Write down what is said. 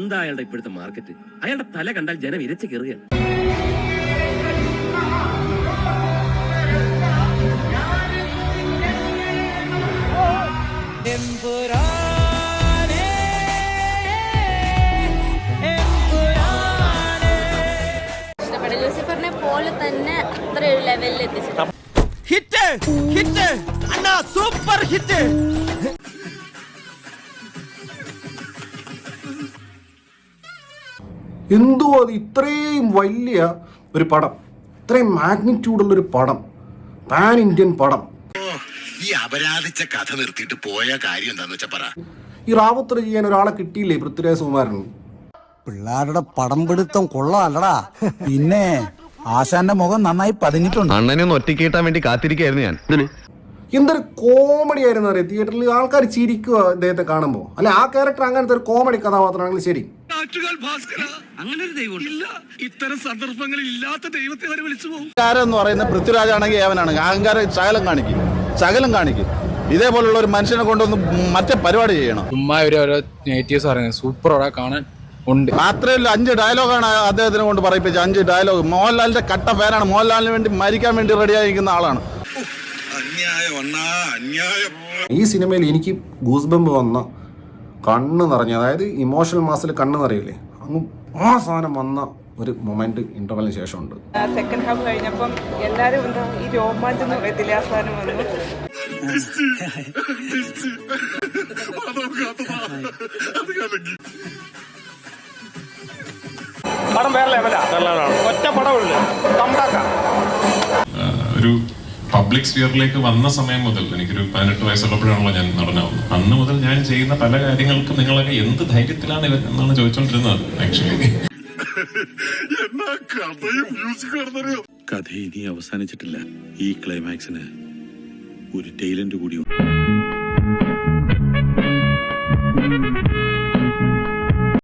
എന്താ അയാളുടെ ഇപ്പോഴത്തെ മാർക്കറ്റ്? അയാളുടെ തല കണ്ടാൽ ജനം ഇരച്ചു കയറുകയാണ്. ലൂസിഫറിനെ പോലെ തന്നെ അത്ര ഒരു ലെവലിൽ എത്തിച്ചിട്ടുണ്ട്. ഹിറ്റ് ഹിറ്റ് അണ്ണാ സൂപ്പർ ഹിറ്റ്. എന്തോ അത് ഇത്രയും വലിയ ഒരു പടം, ഇത്രയും മാഗ്നിറ്റ്യൂഡുള്ളൊരു പടം, പാൻ ഇന്ത്യൻ പടം. ഈ അപരാധിച്ച കഥ നിർത്തിയിട്ട് പോയ കാര്യം എന്താന്ന് വെച്ചാ പറ. ഈ റാവുത്തർ ചെയ്യാൻ ഒരാളെ കിട്ടിയില്ലേ പൃഥ്വിരാജ് സുകുമാരന്? പിള്ളേരുടെ പടം പിടുത്തം കൊള്ളാല്ലടാ. പിന്നെ ആശാന്റെ മുഖം നന്നായി പതിഞ്ഞിട്ടുണ്ട്. അണ്ണനെ ഒന്ന് ഒറ്റയ്ക്ക് കിട്ടാൻ വേണ്ടി കാത്തിരിക്കായിരുന്നു ഞാൻ. എന്തൊരു കോമഡി ആയിരുന്നു അറിയാം. തിയേറ്ററിൽ ആൾക്കാർ ചിരിക്കുക അദ്ദേഹത്തെ കാണുമ്പോൾ. അല്ലെ, ആ ക്യാരക്ടർ അങ്ങനത്തെ ഒരു കോമഡി കഥാപാത്രമാണെങ്കിൽ ശരി. അങ്ങനെ ഒരു ദൈവം ഇല്ല. ഇത്തരം സന്ദർഭങ്ങളിൽ ഇല്ലാത്ത ദൈവത്തെ വരെ വിളിച്ചു പോകും. എന്ന് പറയുന്ന പൃഥ്വിരാജാണെങ്കിൽ ഏവനാണെങ്കിൽ അഹങ്കാരം ശകലം കാണിക്കും. ഇതേപോലുള്ള ഒരു മനുഷ്യനെ കൊണ്ടൊന്ന് മറ്റേ പരിപാടി ചെയ്യണം. ചുമ്മാ ഓരോ നെഗറ്റീവ്സ് പറയുന്നത് സൂപ്പറോടെ കാണാൻ ഉണ്ട്. മാത്രമല്ല 5 ഡയലോഗാണ് അദ്ദേഹത്തിനെ കൊണ്ട് പറയിപ്പിച്ചത്. 5 ഡയലോഗ്. മോഹൻലാലിന്റെ കട്ട ഫാനാണ്. മോഹൻലാലിന് വേണ്ടി മരിക്കാൻ വേണ്ടി റെഡിയായിരിക്കുന്ന ആളാണ്. ഈ സിനിമയിൽ എനിക്ക് ഗൂസ് ബംപ് വന്ന, കണ്ണ് നിറഞ്ഞ, അതായത് ഇമോഷണൽ മാസിൽ കണ്ണ് നിറയില്ലേ, അങ്ങ് ആ സാധനം വന്ന ഒരു മൊമെന്റ് ഇന്റർവെലിന് ശേഷമുണ്ട്. സെക്കൻഡ് ഹാഫ് കഴിഞ്ഞപ്പം എല്ലാരും എന്താ ഈ രോമാഞ്ചം പറയത്തില്ല, ആ സാധനം വന്നു. പടം വേറെ ലെവലാ. ഒറ്റ പടമുള്ളൂ. ഒരു പബ്ലിക് സ്ഫിയറിലേക്ക് വന്ന സമയം മുതൽ, എനിക്കൊരു 18 വയസ്സുള്ളപ്പോഴാണല്ലോ ഞാൻ നടനാവുന്നത്. അന്ന് മുതൽ ഞാൻ ചെയ്യുന്ന പല കാര്യങ്ങൾക്കും നിങ്ങളൊക്കെ എന്ത് ധൈര്യത്തിലാണ് ഇവൻ എന്നാണ് ചോദിച്ചോണ്ടിരുന്നത്. ആക്ച്വലി കഥ ഇനി അവസാനിച്ചിട്ടില്ല. ഈ ക്ലൈമാക്സിന് ഒരു ടൈലന്റ് കൂടി